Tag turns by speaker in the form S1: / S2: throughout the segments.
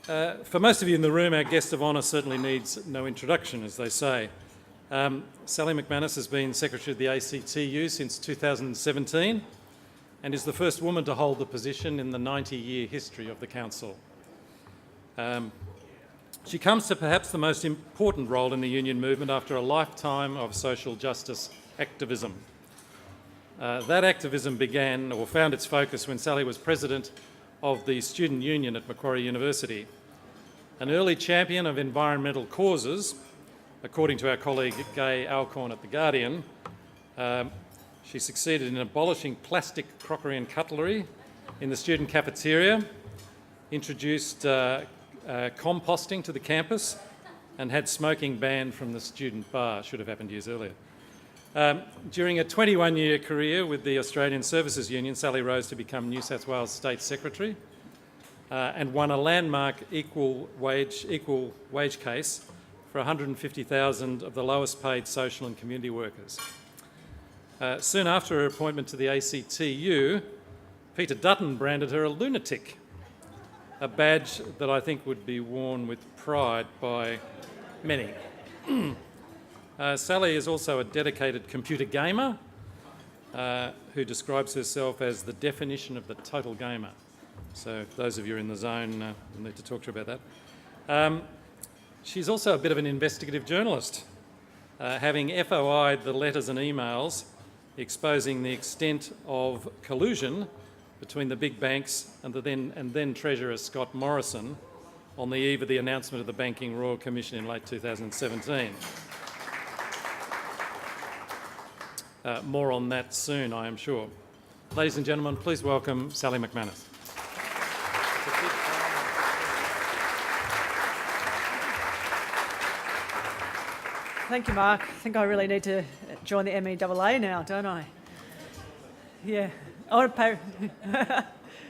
S1: For most of you in the room, our guest of honour certainly needs no introduction, as they say. Sally McManus has been Secretary of the ACTU since 2017 and is the first woman to hold the position in the 90-year history of the Council. She comes to perhaps the most important role in the union movement after a lifetime of social justice activism. That activism began or found its focus when Sally was President of the Student Union at Macquarie University. An early champion of environmental causes, according to our colleague Gai Alcorn at The Guardian, she succeeded in abolishing plastic crockery and cutlery in the student cafeteria, introduced composting to the campus, and had smoking banned from the student bar. Should have happened years earlier. During a 21-year career with the Australian Services Union, Sally rose to become New South Wales State Secretary and won a landmark equal wage case for 150,000 of the lowest paid social and community workers. Soon after her appointment to the ACTU, Peter Dutton branded her a lunatic, a badge that I think would be worn with pride by many. Sally is also a dedicated computer gamer who describes herself as the definition of the total gamer. So those of you in the zone will need to talk to her about that. She's also a bit of an investigative journalist, having FOI'd the letters and emails exposing the extent of collusion between the big banks and the then Treasurer Scott Morrison on the eve of the announcement of the Banking Royal Commission in late 2017. More on that soon, I am sure. Ladies and gentlemen, please welcome Sally McManus.
S2: Thank you, Mark. I think I really need to join the MEAA now, don't I? Yeah. I want to pay...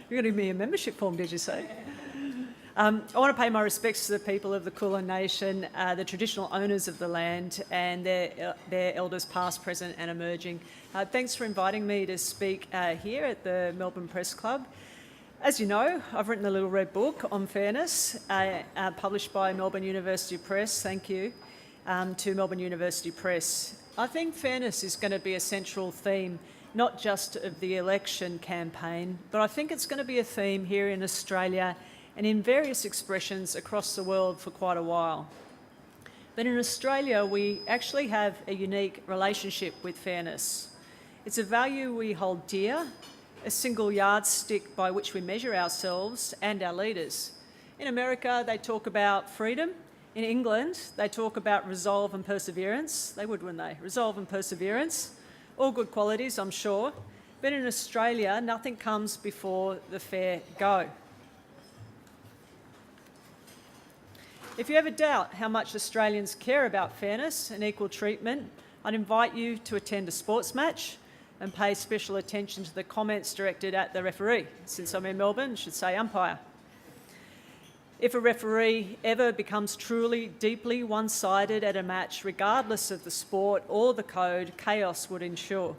S2: You're going to give me a membership form, did you say? I want to pay my respects to the people of the Kulin Nation, the traditional owners of the land and their elders past, present and emerging. Thanks for inviting me to speak here at the Melbourne Press Club. As you know, I've written a little red book on fairness, published by Melbourne University Press. Thank you to Melbourne University Press. I think fairness is going to be a central theme, not just of the election campaign, but I think it's going to be a theme here in Australia and in various expressions across the world for quite a while. But in Australia, we actually have a unique relationship with fairness. It's a value we hold dear, a single yardstick by which we measure ourselves and our leaders. In America, they talk about freedom. In England, they talk about resolve and perseverance. They would, wouldn't they? Resolve and perseverance. All good qualities, I'm sure. But in Australia, nothing comes before the fair go. If you ever doubt how much Australians care about fairness and equal treatment, I'd invite you to attend a sports match and pay special attention to the comments directed at the referee. Since I'm in Melbourne, I should say umpire. If a referee ever becomes truly, deeply one-sided at a match, regardless of the sport or the code, chaos would ensue.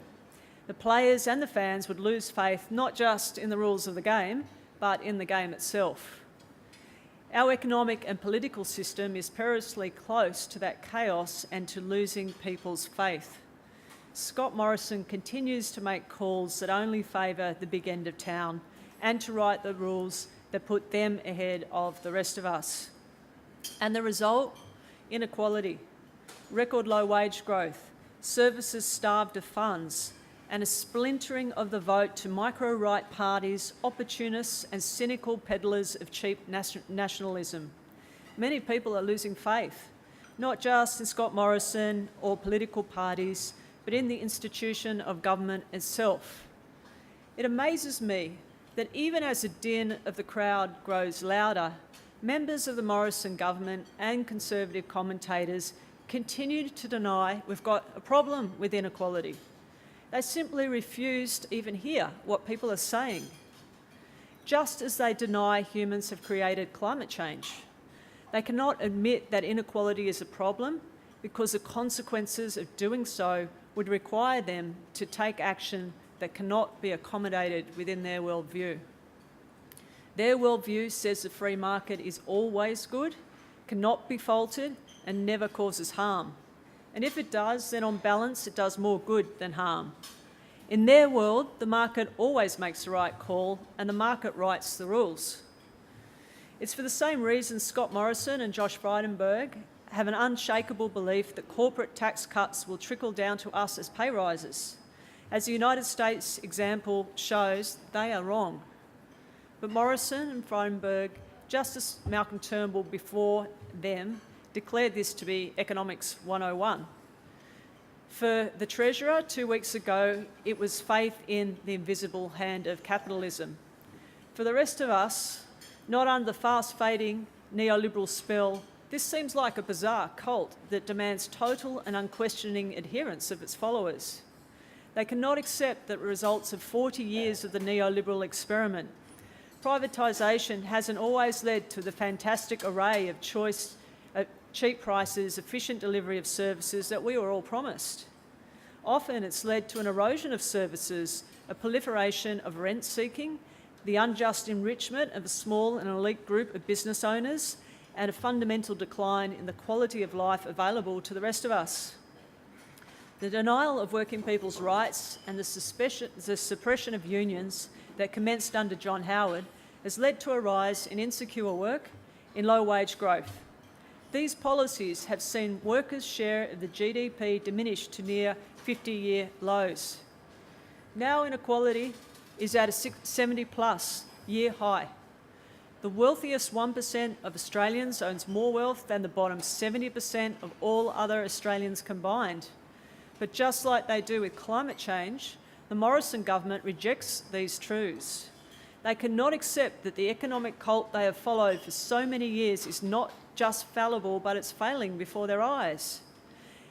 S2: The players and the fans would lose faith not just in the rules of the game, but in the game itself. Our economic and political system is perilously close to that chaos and to losing people's faith. Scott Morrison continues to make calls that only favour the big end of town and to write the rules that put them ahead of the rest of us. And the result? Inequality, record low wage growth, services starved of funds, and a splintering of the vote to micro-right parties, opportunists and cynical peddlers of cheap nationalism. Many people are losing faith, not just in Scott Morrison or political parties, but in the institution of government itself. It amazes me that even as the din of the crowd grows louder, members of the Morrison government and Conservative commentators continue to deny we've got a problem with inequality. They simply refuse to even hear what people are saying, just as they deny humans have created climate change. They cannot admit that inequality is a problem because the consequences of doing so would require them to take action that cannot be accommodated within their worldview. Their worldview says the free market is always good, cannot be faulted, and never causes harm. And if it does, then on balance, it does more good than harm. In their world, the market always makes the right call, and the market writes the rules. It's for the same reason Scott Morrison and Josh Frydenberg have an unshakable belief that corporate tax cuts will trickle down to us as pay rises. As the United States example shows, they are wrong. But Morrison and Frydenberg, just as Malcolm Turnbull before them, declared this to be Economics 101. For the Treasurer 2 weeks ago, it was faith in the invisible hand of capitalism. For the rest of us, not under the fast-fading neoliberal spell, this seems like a bizarre cult that demands total and unquestioning adherence of its followers. They cannot accept the results of 40 years of the neoliberal experiment. Privatisation hasn't always led to the fantastic array of choice, cheap prices, efficient delivery of services that we were all promised. Often it's led to an erosion of services, a proliferation of rent-seeking, the unjust enrichment of a small and elite group of business owners, and a fundamental decline in the quality of life available to the rest of us. The denial of working people's rights and the suppression of unions that commenced under John Howard has led to a rise in insecure work, in low-wage growth. These policies have seen workers' share of the GDP diminish to near 50-year lows. Now inequality is at a 70-plus year high. The wealthiest 1% of Australians owns more wealth than the bottom 70% of all other Australians combined. But just like they do with climate change, the Morrison government rejects these truths. They cannot accept that the economic cult they have followed for so many years is not just fallible, but it's failing before their eyes.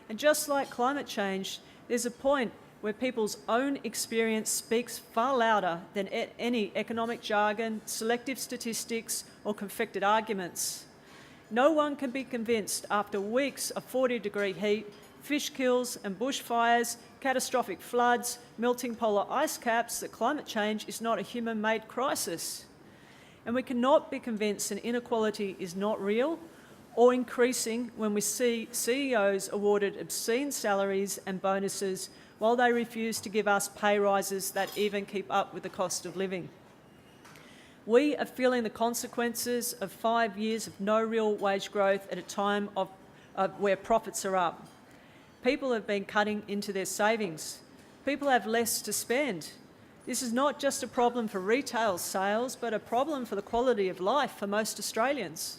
S2: And just like climate change, there's a point where people's own experience speaks far louder than any economic jargon, selective statistics, or confected arguments. No one can be convinced after weeks of 40-degree heat, fish kills and bushfires, catastrophic floods, melting polar ice caps that climate change is not a human-made crisis. And we cannot be convinced that inequality is not real or increasing when we see CEOs awarded obscene salaries and bonuses while they refuse to give us pay rises that even keep up with the cost of living. We are feeling the consequences of 5 years of no real wage growth at a time of where profits are up. People have been cutting into their savings. People have less to spend. This is not just a problem for retail sales, but a problem for the quality of life for most Australians.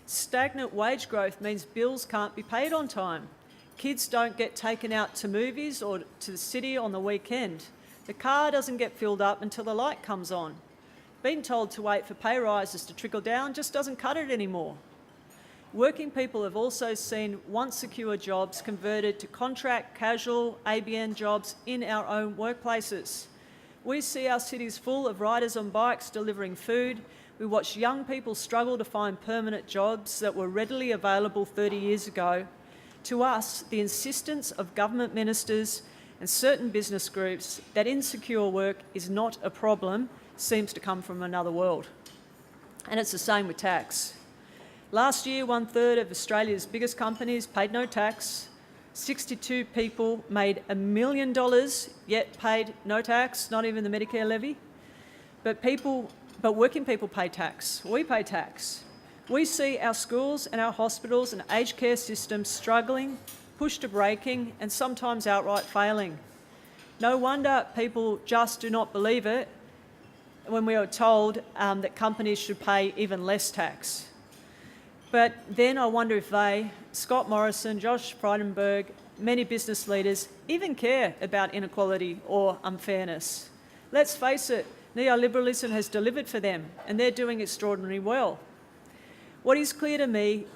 S2: Stagnant wage growth means bills can't be paid on time. Kids don't get taken out to movies or to the city on the weekend. The car doesn't get filled up until the light comes on. Being told to wait for pay rises to trickle down just doesn't cut it anymore. Working people have also seen once secure jobs converted to contract, casual, ABN jobs in our own workplaces. We see our cities full of riders on bikes delivering food. We watch young people struggle to find permanent jobs that were readily available 30 years ago. To us, the insistence of government ministers and certain business groups that insecure work is not a problem seems to come from another world. And it's the same with tax. Last year, 1/3 of Australia's biggest companies paid no tax. 62 people made $1 million, yet paid no tax, not even the Medicare levy. But working people pay tax. We pay tax. We see our schools and our hospitals and aged care systems struggling, pushed to breaking, and sometimes outright failing. No wonder people just do not believe it when we are told that companies should pay even less tax. But then I wonder if they, Scott Morrison, Josh Frydenberg, many business leaders, even care about inequality or unfairness. Let's face it, neoliberalism has delivered for them, and they're doing extraordinarily well. What is clear to me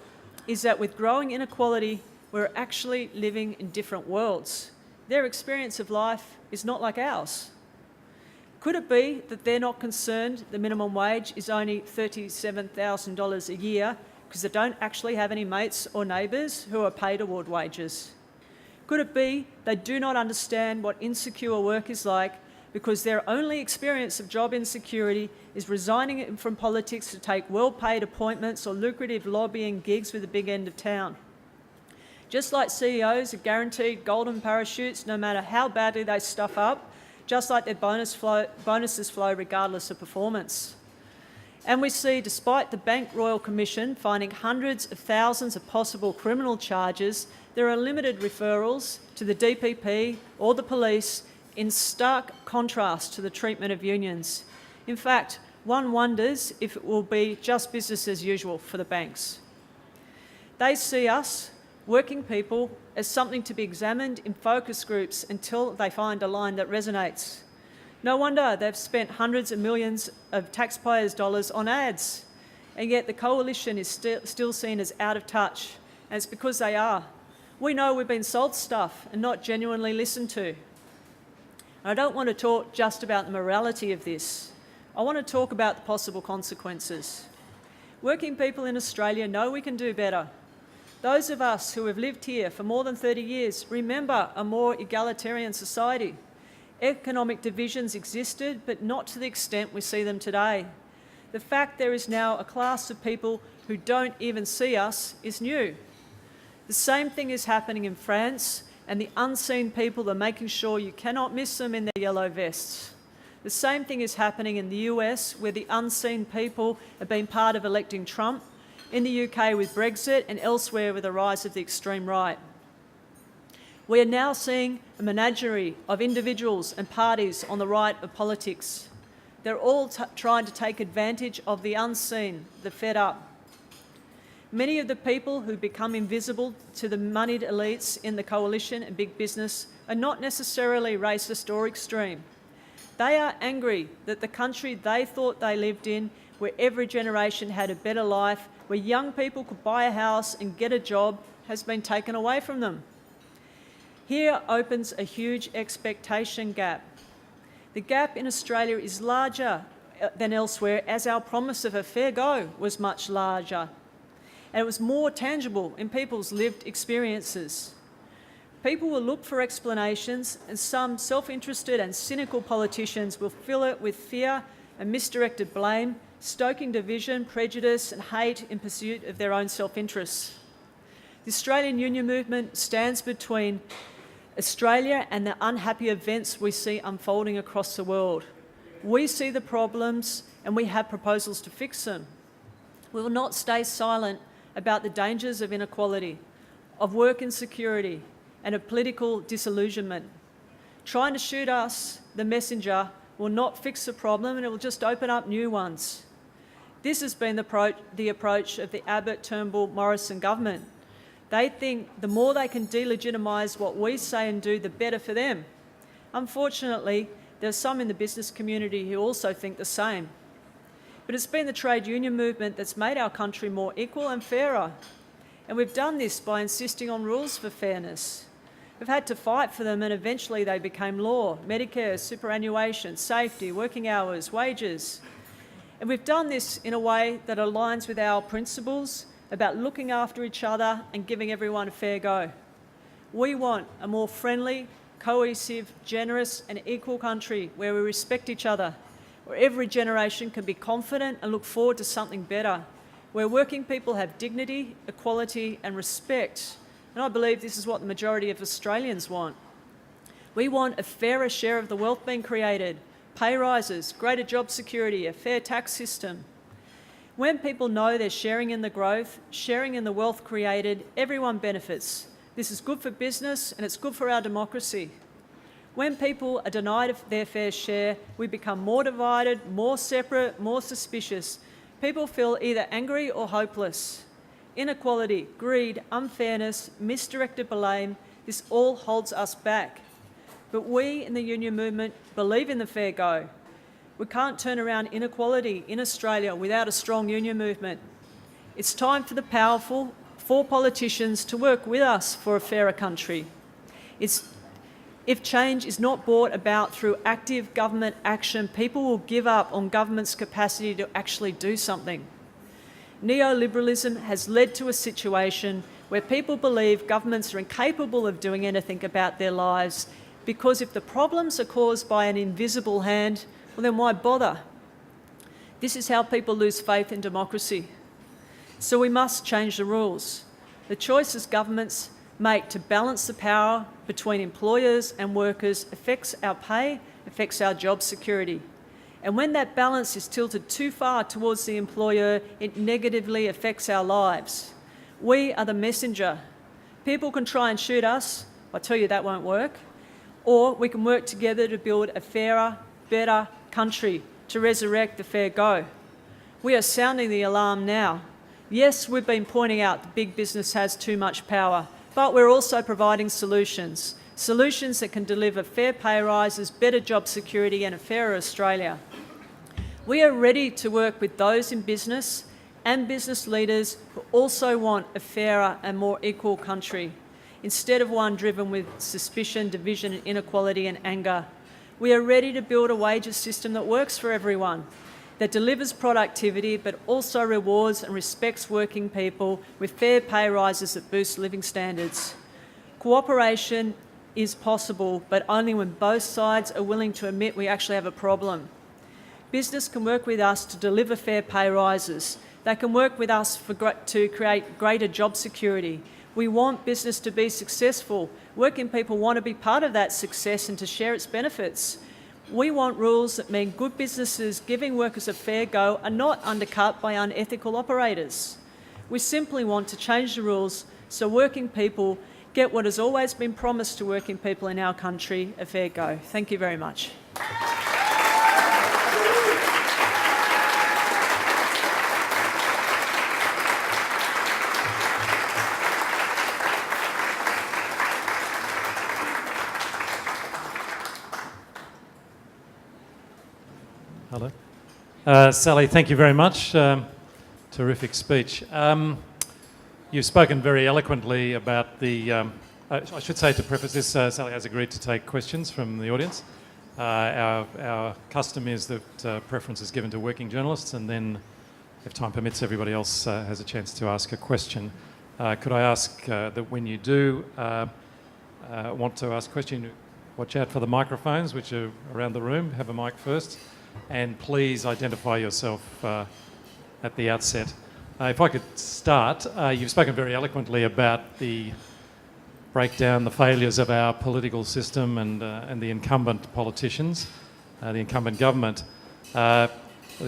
S2: is that with growing inequality, we're actually living in different worlds. Their experience of life is not like ours. Could it be that they're not concerned the minimum wage is only $37,000 a year because they don't actually have any mates or neighbours who are paid award wages? Could it be they do not understand what insecure work is like because their only experience of job insecurity is resigning from politics to take well-paid appointments or lucrative lobbying gigs with the big end of town. Just like CEOs are guaranteed golden parachutes no matter how badly they stuff up, just like their bonuses flow regardless of performance. And we see, despite the Bank Royal Commission finding hundreds of thousands of possible criminal charges, there are limited referrals to the DPP or the police, in stark contrast to the treatment of unions. In fact, one wonders if it will be just business as usual for the banks. They see us, working people, as something to be examined in focus groups until they find a line that resonates. No wonder they've spent hundreds of millions of taxpayers' dollars on ads, and yet the coalition is still seen as out of touch, and it's because they are. We know we've been sold stuff and not genuinely listened to. I don't want to talk just about the morality of this. I want to talk about the possible consequences. Working people in Australia know we can do better. Those of us who have lived here for more than 30 years remember a more egalitarian society. Economic divisions existed, but not to the extent we see them today. The fact there is now a class of people who don't even see us is new. The same thing is happening in France, and the unseen people are making sure you cannot miss them in their yellow vests. The same thing is happening in the US, where the unseen people have been part of electing Trump, in the UK with Brexit, and elsewhere with the rise of the extreme right. We are now seeing a menagerie of individuals and parties on the right of politics. They're all trying to take advantage of the unseen, the fed up. Many of the people who become invisible to the moneyed elites in the coalition and big business are not necessarily racist or extreme. They are angry that the country they thought they lived in, where every generation had a better life, where young people could buy a house and get a job, has been taken away from them. Here opens a huge expectation gap. The gap in Australia is larger than elsewhere, as our promise of a fair go was much larger. And it was more tangible in people's lived experiences. People will look for explanations, and some self-interested and cynical politicians will fill it with fear and misdirected blame, stoking division, prejudice and hate in pursuit of their own self-interests. The Australian union movement stands between Australia and the unhappy events we see unfolding across the world. We see the problems and we have proposals to fix them. We will not stay silent about the dangers of inequality, of work insecurity and of political disillusionment. Trying to shoot us, the messenger, will not fix the problem, and it will just open up new ones. This has been the approach of the Abbott-Turnbull-Morrison government. They think the more they can delegitimise what we say and do, the better for them. Unfortunately, there are some in the business community who also think the same. But it's been the trade union movement that's made our country more equal and fairer. And we've done this by insisting on rules for fairness. We've had to fight for them, and eventually they became law: Medicare, superannuation, safety, working hours, wages. And we've done this in a way that aligns with our principles about looking after each other and giving everyone a fair go. We want a more friendly, cohesive, generous and equal country where we respect each other, where every generation can be confident and look forward to something better, where working people have dignity, equality and respect. And I believe this is what the majority of Australians want. We want a fairer share of the wealth being created, pay rises, greater job security, a fair tax system. When people know they're sharing in the growth, sharing in the wealth created, everyone benefits. This is good for business and it's good for our democracy. When people are denied their fair share, we become more divided, more separate, more suspicious. People feel either angry or hopeless. Inequality, greed, unfairness, misdirected blame, this all holds us back. But we in the union movement believe in the fair go. We can't turn around inequality in Australia without a strong union movement. It's time for the powerful, for politicians to work with us for a fairer country. If change is not brought about through active government action, people will give up on government's capacity to actually do something. Neoliberalism has led to a situation where people believe governments are incapable of doing anything about their lives, Because if the problems are caused by an invisible hand, well then why bother? This is how people lose faith in democracy. So we must change the rules. The choices governments make to balance the power between employers and workers affects our pay, affects our job security. And when that balance is tilted too far towards the employer, it negatively affects our lives. We are the messenger. People can try and shoot us. I tell you that won't work. Or we can work together to build a fairer, better country, to resurrect the fair go. We are sounding the alarm now. Yes, we've been pointing out that big business has too much power, but we're also providing solutions. Solutions that can deliver fair pay rises, better job security and a fairer Australia. We are ready to work with those in business and business leaders who also want a fairer and more equal country, instead of one driven with suspicion, division, inequality and anger. We are ready to build a wages system that works for everyone, that delivers productivity but also rewards and respects working people with fair pay rises that boost living standards. Cooperation is possible, but only when both sides are willing to admit we actually have a problem. Business can work with us to deliver fair pay rises. They can work with us to create greater job security. We want business to be successful. Working people want to be part of that success and to share its benefits. We want rules that mean good businesses giving workers a fair go are not undercut by unethical operators. We simply want to change the rules so working people get what has always been promised to working people in our country, a fair go. Thank you very much.
S1: Hello. Sally, thank you very much. Terrific speech. You've spoken very eloquently about the... I should say to preface this, Sally has agreed to take questions from the audience. Our custom is that preference is given to working journalists, and then, if time permits, everybody else has a chance to ask a question. Could I ask that when you do want to ask a question, watch out for the microphones, which are around the room. Have a mic first. And please identify yourself at the outset. If I could start, you've spoken very eloquently about the breakdown, the failures of our political system and the incumbent politicians, the incumbent government. There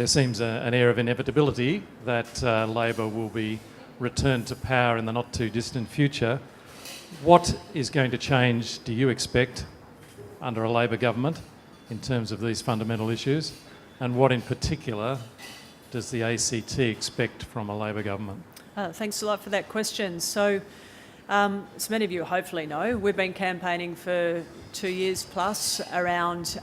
S1: seems an air of inevitability that Labor will be returned to power in the not too distant future. What is going to change, do you expect, under a Labor government in terms of these fundamental issues? And what in particular does the ACT expect from a Labor government?
S2: Thanks a lot for that question. So, as many of you hopefully know, we've been campaigning for 2 years plus around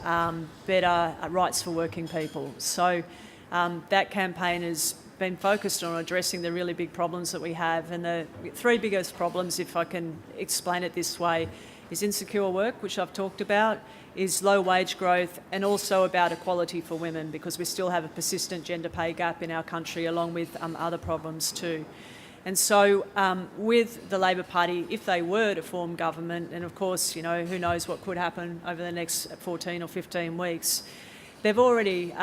S2: better rights for working people. So that campaign has been focused on addressing the really big problems that we have. And the three biggest problems, if I can explain it this way, is insecure work, which I've talked about, is low wage growth, and also about equality for women, because we still have a persistent gender pay gap in our country, along with other problems too. And so with the Labor Party, if they were to form government, and of course, you know, who knows what could happen over the next 14 or 15 weeks, they've already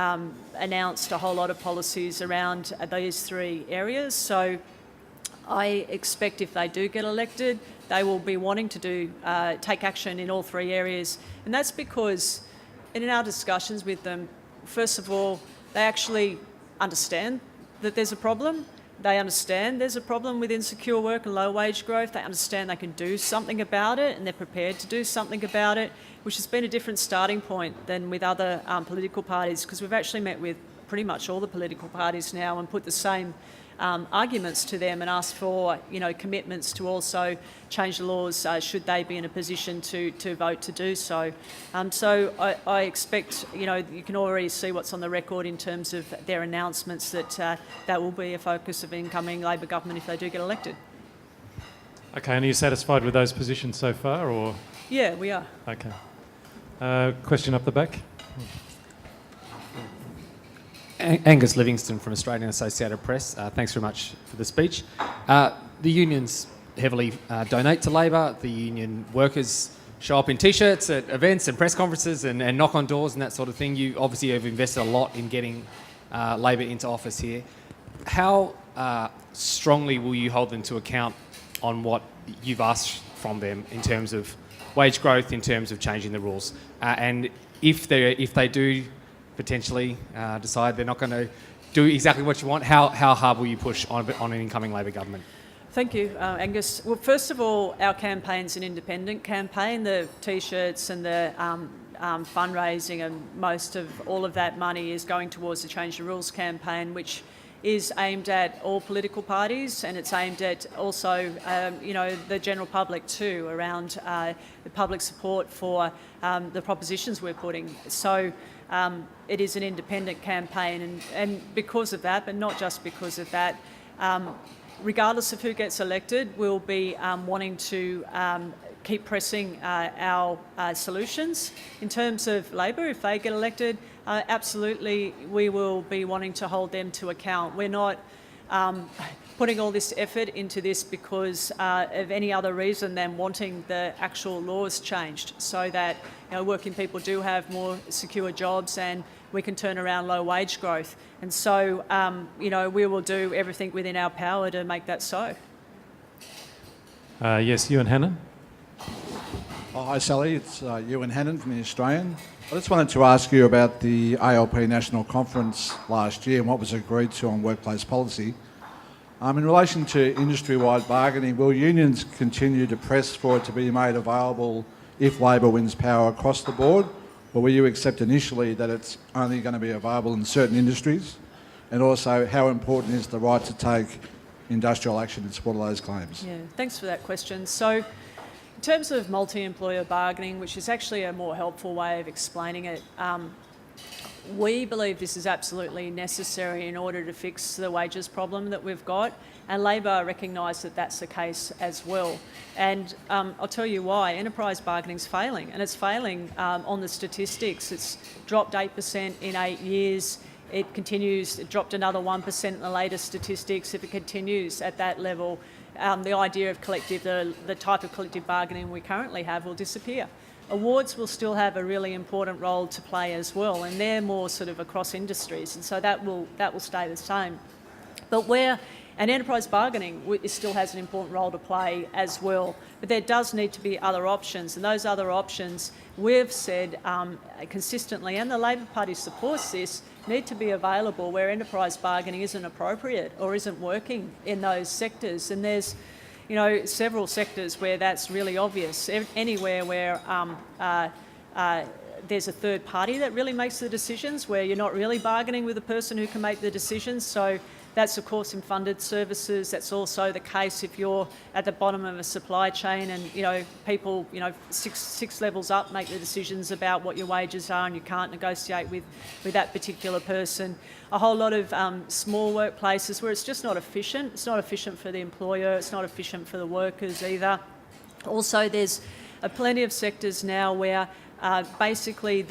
S2: announced a whole lot of policies around these three areas. So I expect if they do get elected, they will be wanting to take action in all three areas. And that's because in our discussions with them, first of all, they actually understand that there's a problem. They understand there's a problem with insecure work and low wage growth. They understand they can do something about it, and they're prepared to do something about it, which has been a different starting point than with other political parties, because we've actually met with pretty much all the political parties now and put the same arguments to them and asked for, you know, commitments to also change the laws should they be in a position to vote to do so. So I expect, you know, you can already see what's on the record in terms of their announcements that that will be a focus of incoming Labor government if they do get elected.
S1: Okay, and are you satisfied with those positions so far, or...?
S2: Yeah, we are.
S1: Okay. Question up the back.
S3: Angus Livingston from Australian Associated Press. Thanks very much for the speech. The unions heavily donate to Labor. The union workers show up in T-shirts at events and press conferences and knock on doors and that sort of thing. You obviously have invested a lot in getting Labor into office here. How strongly will you hold them to account on what you've asked from them in terms of wage growth, in terms of changing the rules? And if they do potentially decide they're not going to do exactly what you want, how hard will you push on an incoming Labor government?
S2: Thank you, Angus. Well, first of all, our campaign's an independent campaign. The T-shirts and the fundraising and most of all of that money is going towards the Change the Rules campaign, which is aimed at all political parties, and it's aimed at also, the general public too, around the public support for the propositions we're putting. So it is an independent campaign, and because of that, but not just because of that, regardless of who gets elected, we'll be wanting to keep pressing our solutions. In terms of Labor, if they get elected, absolutely we will be wanting to hold them to account. We're not putting all this effort into this because of any other reason than wanting the actual laws changed so that working people do have more secure jobs and we can turn around low wage growth. And so, we will do everything within our power to make that so.
S1: Yes, Ewan Hannon.
S4: Oh, hi Sally, it's Ewan Hannon from The Australian. I just wanted to ask you about the ALP National Conference last year and what was agreed to on workplace policy. In relation to industry-wide bargaining, will unions continue to press for it to be made available if Labor wins power across the board? Or will you accept initially that it's only going to be available in certain industries? And also, how important is the right to take industrial action in support of those claims?
S2: Yeah, thanks for that question. So, in terms of multi-employer bargaining, which is actually a more helpful way of explaining it, we believe this is absolutely necessary in order to fix the wages problem that we've got, and Labor recognise that that's the case as well. And I'll tell you why. Enterprise bargaining's failing, and it's failing on the statistics. It's dropped 8% in 8 years. It continues, it dropped another 1% in the latest statistics. If it continues at that level, the idea of the type of collective bargaining we currently have will disappear. Awards will still have a really important role to play as well, and they're more sort of across industries, and so that will stay the same. But enterprise bargaining still has an important role to play as well, but there does need to be other options, and those other options we've said consistently, and the Labor Party supports this, need to be available where enterprise bargaining isn't appropriate or isn't working in those sectors. And there's several sectors where that's really obvious. Anywhere where there's a third party that really makes the decisions, where you're not really bargaining with the person who can make the decisions. So that's, of course, in funded services. That's also the case if you're at the bottom of a supply chain and, people, six levels up make the decisions about what your wages are, and you can't negotiate with that particular person. A whole lot of small workplaces where it's just not efficient. It's not efficient for the employer. It's not efficient for the workers either. Also, there's plenty of sectors now where basically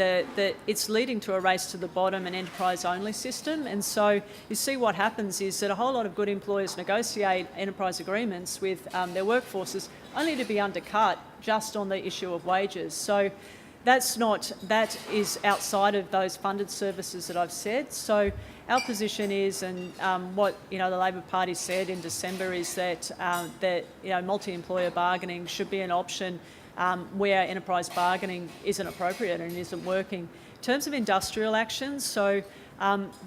S2: it's leading to a race to the bottom, an enterprise-only system. And so you see what happens is that a whole lot of good employers negotiate enterprise agreements with their workforces only to be undercut just on the issue of wages. So that is outside of those funded services that I've said. So our position is, and what the Labor Party said in December, is that multi-employer bargaining should be an option where enterprise bargaining isn't appropriate and isn't working. In terms of industrial action, so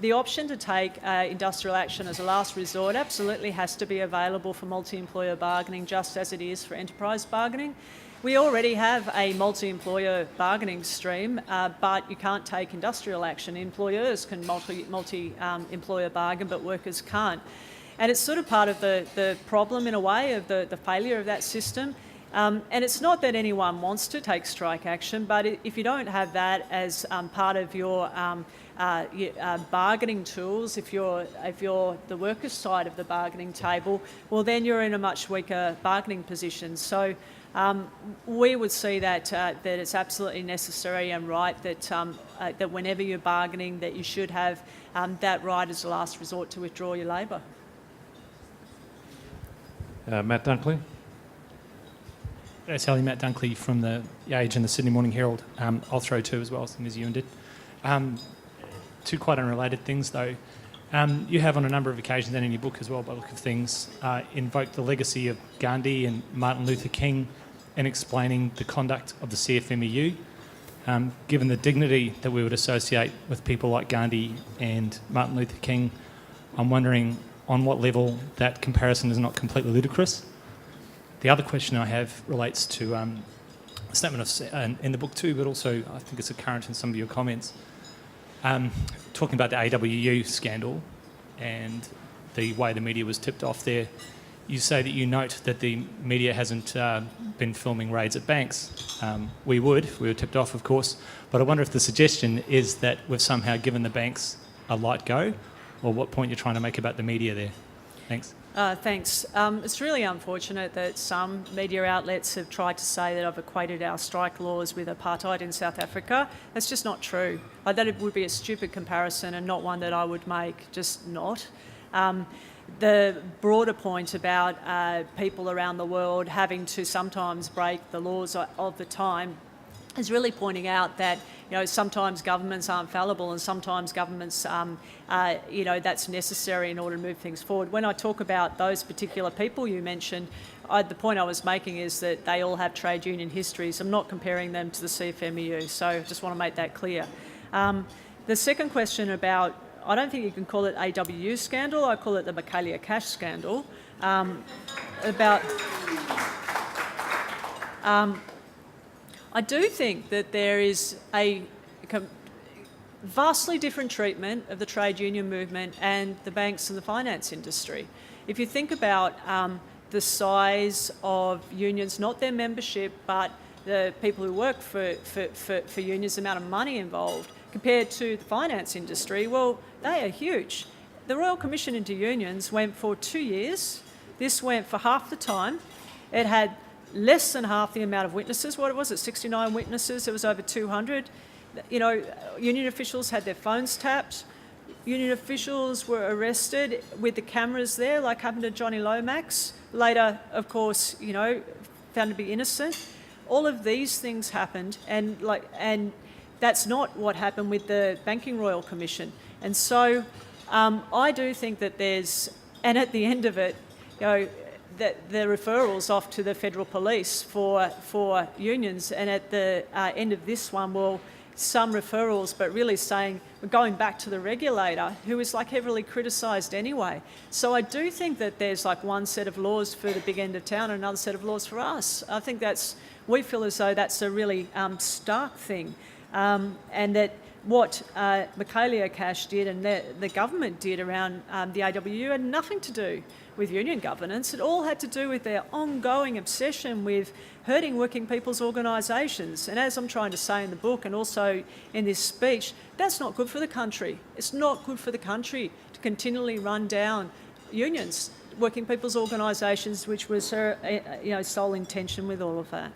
S2: the option to take industrial action as a last resort absolutely has to be available for multi-employer bargaining, just as it is for enterprise bargaining. We already have a multi-employer bargaining stream, but you can't take industrial action. Employers can multi-employer bargain, but workers can't. And it's sort of part of the problem, in a way, of the failure of that system. And it's not that anyone wants to take strike action, but if you don't have that as part of your bargaining tools, if you're the workers' side of the bargaining table, well, then you're in a much weaker bargaining position. So we would see that it's absolutely necessary and right that whenever you're bargaining, that you should have that right as a last resort to withdraw your labour.
S1: Matt Dunkley.
S5: Sally, Matt Dunkley from the Age and the Sydney Morning Herald. I'll throw two as well, same as Ewan did. Two quite unrelated things, though. You have on a number of occasions, and in your book as well, by the look of things, invoked the legacy of Gandhi and Martin Luther King in explaining the conduct of the CFMEU. Given the dignity that we would associate with people like Gandhi and Martin Luther King, I'm wondering on what level that comparison is not completely ludicrous. The other question I have relates to a statement in the book too, but also I think it's current in some of your comments. Talking about the AWU scandal and the way the media was tipped off there, you say that you note that the media hasn't been filming raids at banks. We would, if we were tipped off, of course, but I wonder if the suggestion is that we've somehow given the banks a light go, or what point you're trying to make about the media there. Thanks.
S2: Thanks. It's really unfortunate that some media outlets have tried to say that I've equated our strike laws with apartheid in South Africa. That's just not true. That it would be a stupid comparison and not one that I would make, just not. The broader point about people around the world having to sometimes break the laws of the time is really pointing out that, you know, sometimes governments aren't fallible and sometimes governments, you know, that's necessary in order to move things forward. When I talk about those particular people you mentioned, the point I was making is that they all have trade union histories. I'm not comparing them to the CFMEU, so I just want to make that clear. The second question about, I don't think you can call it AWU scandal, I call it the Michaelia Cash scandal. I do think that there is a vastly different treatment of the trade union movement and the banks and the finance industry. If you think about the size of unions, not their membership, but the people who work for unions, the amount of money involved, compared to the finance industry, well, they are huge. The Royal Commission into Unions went for 2 years. This went for half the time. It had less than half the amount of witnesses. What was it, 69 witnesses? It was over 200. You know, union officials had their phones tapped. Union officials were arrested with the cameras there, like happened to Johnny Lomax. Later, of course, you know, found to be innocent. All of these things happened, and that's not what happened with the Banking Royal Commission. And so I do think that there's, and at the end of it, you know, that the referrals off to the Federal Police for unions, and at the end of this one, well, some referrals, but really saying we're going back to the regulator, who is like heavily criticised anyway. So I do think that there's like one set of laws for the big end of town and another set of laws for us. I think we feel as though that's a really stark thing, and that what Michaelia Cash did and the government did around the AWU had nothing to do with union governance. It all had to do with their ongoing obsession with hurting working people's organisations. And as I'm trying to say in the book and also in this speech, that's not good for the country. It's not good for the country to continually run down unions, working people's organisations, which was her sole intention with all of that.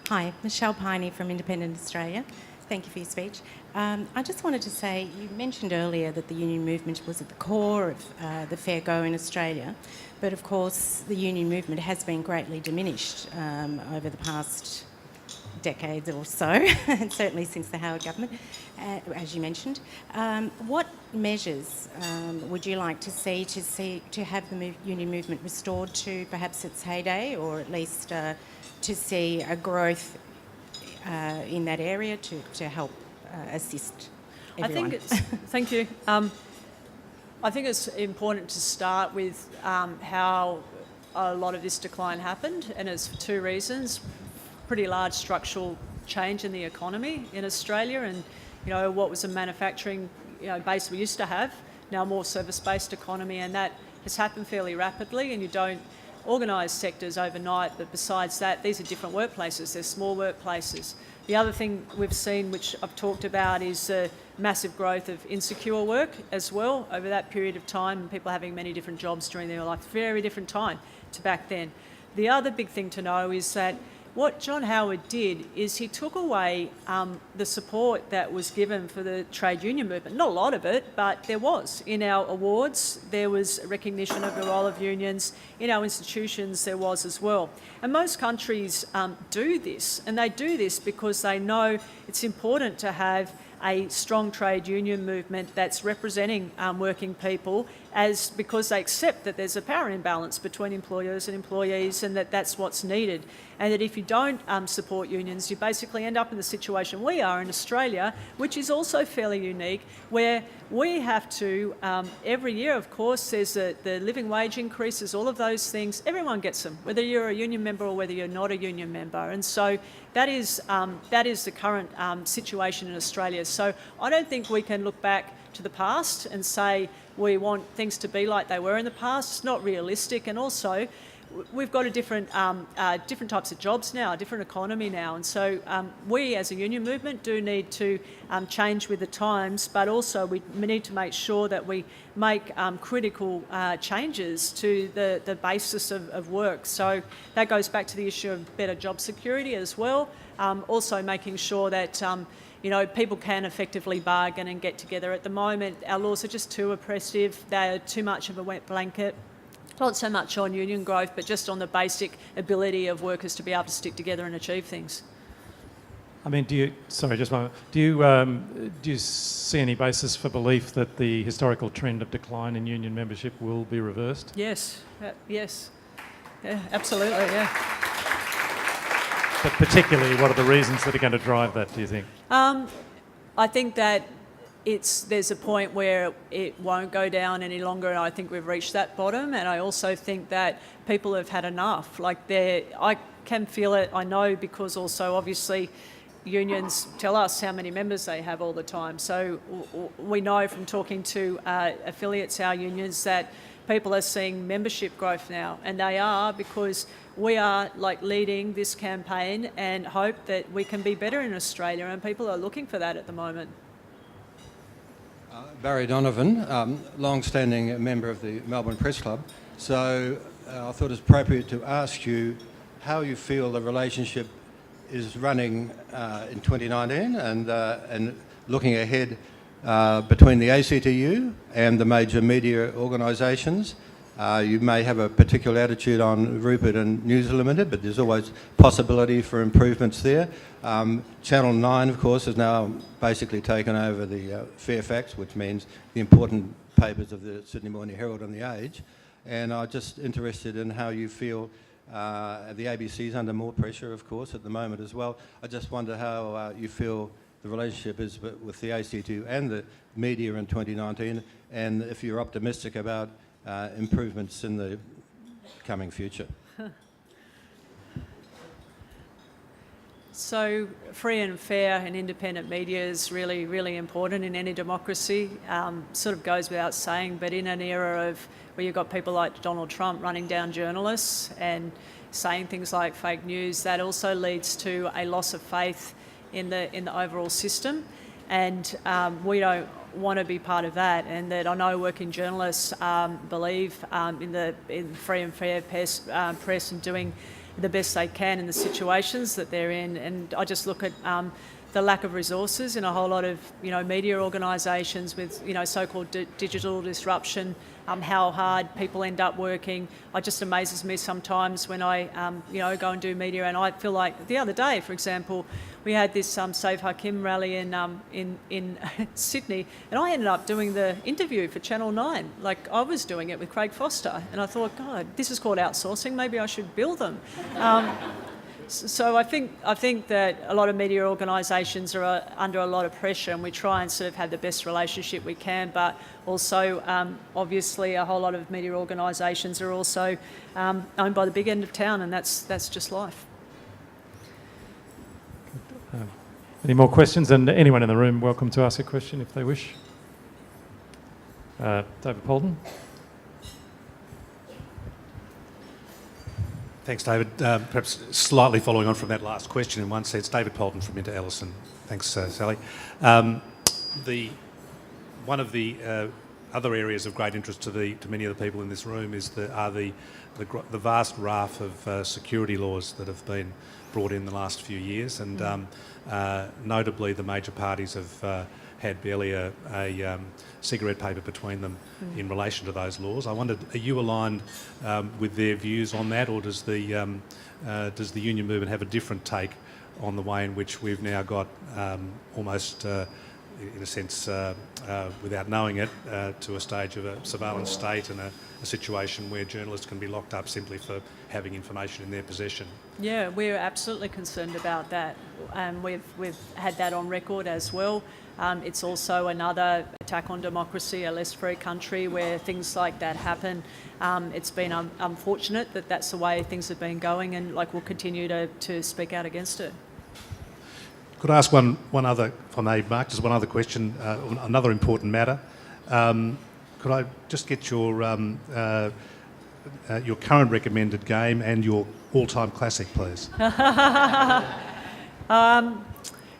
S6: Hi, Michelle Piney from Independent Australia. Thank you for your speech. I just wanted to say, you mentioned earlier that the union movement was at the core of the fair go in Australia, but of course the union movement has been greatly diminished over the past decades or so, and certainly since the Howard government, as you mentioned. What measures would you like to see to have the union movement restored to perhaps its heyday, or at least to see a growth in that area to help assist everyone?
S2: Thank you. I think it's important to start with how a lot of this decline happened, and it's for two reasons. Pretty large structural change in the economy in Australia, and what was a manufacturing base we used to have, now more service-based economy, and that has happened fairly rapidly, and you don't organise sectors overnight, but besides that, these are different workplaces, they're small workplaces. The other thing we've seen, which I've talked about, is the massive growth of insecure work as well over that period of time, and people having many different jobs during their life, very different time to back then. The other big thing to know is that what John Howard did is he took away the support that was given for the trade union movement. Not a lot of it, but there was. In our awards, there was recognition of the role of unions. In our institutions, there was as well. And most countries do this, and they do this because they know it's important to have a strong trade union movement that's representing working people, because they accept that there's a power imbalance between employers and employees, and that's what's needed. And that if you don't support unions, you basically end up in the situation we are in Australia, which is also fairly unique, where we have to, every year, of course, there's the living wage increases, all of those things, everyone gets them, whether you're a union member or whether you're not a union member. And so that is the current situation in Australia. So I don't think we can look back to the past and say we want things to be like they were in the past. It's not realistic. And also, we've got a different types of jobs now, a different economy now. And so we as a union movement do need to change with the times, but also we need to make sure that we make critical changes to the basis of work. So that goes back to the issue of better job security as well. Also making sure that people can effectively bargain and get together. At the moment, our laws are just too oppressive. They're too much of a wet blanket. Not so much on union growth, but just on the basic ability of workers to be able to stick together and achieve things.
S1: I mean, do you see any basis for belief that the historical trend of decline in union membership will be reversed?
S2: Yes, yes. Yeah, absolutely, yeah.
S1: But particularly, what are the reasons that are going to drive that, do you think?
S2: I think that there's a point where it won't go down any longer, and I think we've reached that bottom. And I also think that people have had enough. I can feel it, I know, because also obviously unions tell us how many members they have all the time. So we know from talking to affiliates, our unions, that people are seeing membership growth now, and they are, because we are leading this campaign and hope that we can be better in Australia, and people are looking for that at the moment.
S7: Barry Donovan, long-standing member of the Melbourne Press Club. So I thought it was appropriate to ask you how you feel the relationship is running in 2019 and looking ahead between the ACTU and the major media organisations. You may have a particular attitude on Rupert and News Limited, but there's always possibility for improvements there. Channel 9, of course, has now basically taken over the Fairfax, which means the important papers of the Sydney Morning Herald and the Age. And I'm just interested in how you feel. The ABC is under more pressure, of course, at the moment as well. I just wonder how you feel the relationship is with the ACTU and the media in 2019, and if you're optimistic about improvements in the coming future.
S2: So free and fair and independent media is really, really important in any democracy. Sort of goes without saying, but in an era where you've got people like Donald Trump running down journalists and saying things like fake news, that also leads to a loss of faith in the overall system. And we don't want to be part of that, and that I know working journalists believe in free and fair press and doing the best they can in the situations that they're in. And I just look at the lack of resources in a whole lot of media organisations with so-called digital disruption, how hard people end up working. It just amazes me sometimes when I go and do media, and I feel like the other day, for example, we had this Save Hakim rally in Sydney, and I ended up doing the interview for Channel 9. I was doing it with Craig Foster, and I thought, God, this is called outsourcing. Maybe I should bill them. So I think that a lot of media organisations are under a lot of pressure, and we try and sort of have the best relationship we can. But also, obviously, a whole lot of media organisations are also owned by the big end of town, and that's just life.
S1: Any more questions? And anyone in the room welcome to ask a question if they wish. David Polden.
S8: Thanks, David. Perhaps slightly following on from that last question in one sense, David Polden from Inter Ellison. Thanks, Sally. One of the other areas of great interest to many of the people in this room are the vast raft of security laws that have been brought in the last few years, and notably the major parties have had barely a cigarette paper between them in relation to those laws. I wondered, are you aligned with their views on that, or does the union movement have a different take on the way in which we've now got almost, in a sense, without knowing it, to a stage of a surveillance state and a situation where journalists can be locked up simply for having information in their possession?
S2: Yeah, we're absolutely concerned about that. We've had that on record as well. It's also another attack on democracy, a less free country where things like that happen. It's been unfortunate that that's the way things have been going, and we'll continue to speak out against it.
S8: Could I ask one other, if I may, Mark, just one other question, another important matter. Could I just get your current recommended game and your all-time classic, please?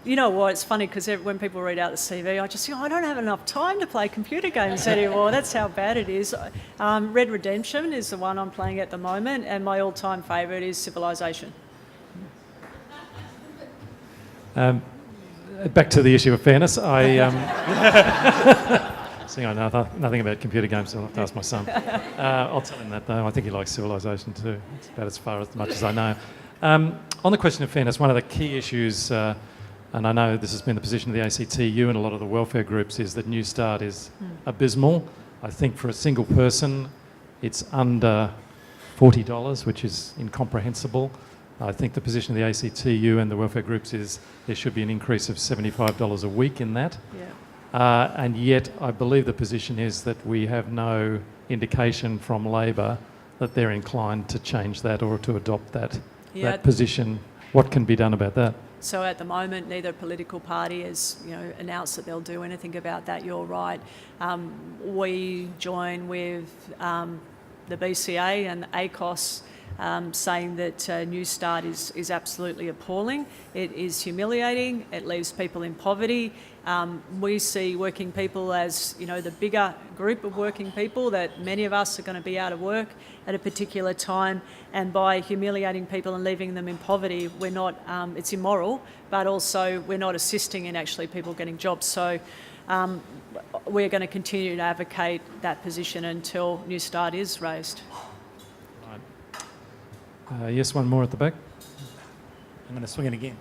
S2: You know what, it's funny because when people read out the CV, I just think, I don't have enough time to play computer games anymore. That's how bad it is. Red Redemption is the one I'm playing at the moment, and my all-time favourite is Civilization.
S1: Back to the issue of fairness, seeing I know nothing about computer games, so I'll have to ask my son. I'll tell him that though. I think he likes Civilization too. It's about as much as I know. On the question of fairness, one of the key issues, and I know this has been the position of the ACTU and a lot of the welfare groups, is that New Start is abysmal. I think for a single person, it's under $40, which is incomprehensible. I think the position of the ACTU and the welfare groups is there should be an increase of $75 a week in that.
S2: Yeah.
S1: And yet I believe the position is that we have no indication from Labor that they're inclined to change that or to adopt that position. What can be done about that?
S2: So at the moment, neither political party has announced that they'll do anything about that. You're right. We join with the BCA and the ACOS saying that New Start is absolutely appalling. It is humiliating. It leaves people in poverty. We see working people as the bigger group of working people, that many of us are going to be out of work at a particular time, and by humiliating people and leaving them in poverty, we're not. It's immoral, but also we're not assisting in actually people getting jobs. So we're going to continue to advocate that position until New Start is raised.
S1: Yes, one more at the back.
S5: I'm going to swing it again.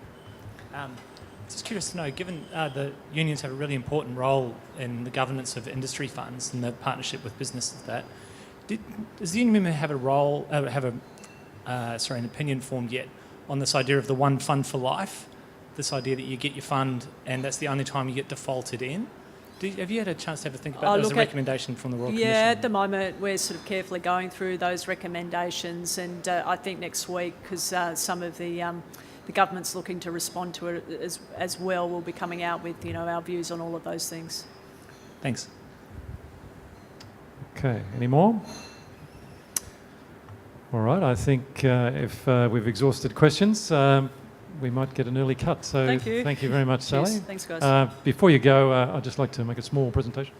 S5: Just curious to know, given the unions have a really important role in the governance of industry funds and the partnership with businesses, does the union member have an opinion formed yet on this idea of the one fund for life? This idea that you get your fund and that's the only time you get defaulted in? Have you had a chance to have a think about that as a recommendation from the Royal Commission?
S2: Yeah, at the moment we're sort of carefully going through those recommendations, and I think next week, because some of the government's looking to respond to it as well, we'll be coming out with our views on all of those things.
S5: Thanks.
S1: Okay, any more? All right, I think if we've exhausted questions, we might get an early cut. So thank you very much, Sally.
S2: Cheers. Thanks, guys.
S1: Before you go, I'd just like to make a small presentation.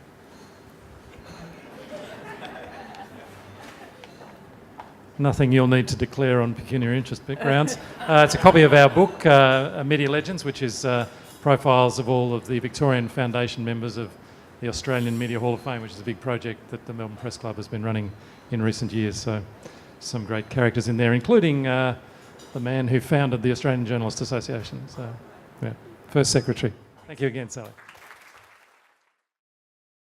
S1: Nothing you'll need to declare on pecuniary interest grounds. It's a copy of our book, Media Legends, which is profiles of all of the Victorian Foundation members of the Australian Media Hall of Fame, which is a big project that the Melbourne Press Club has been running in recent years. So some great characters in there, including the man who founded the Australian Journalists Association. So, first secretary. Thank you again, Sally.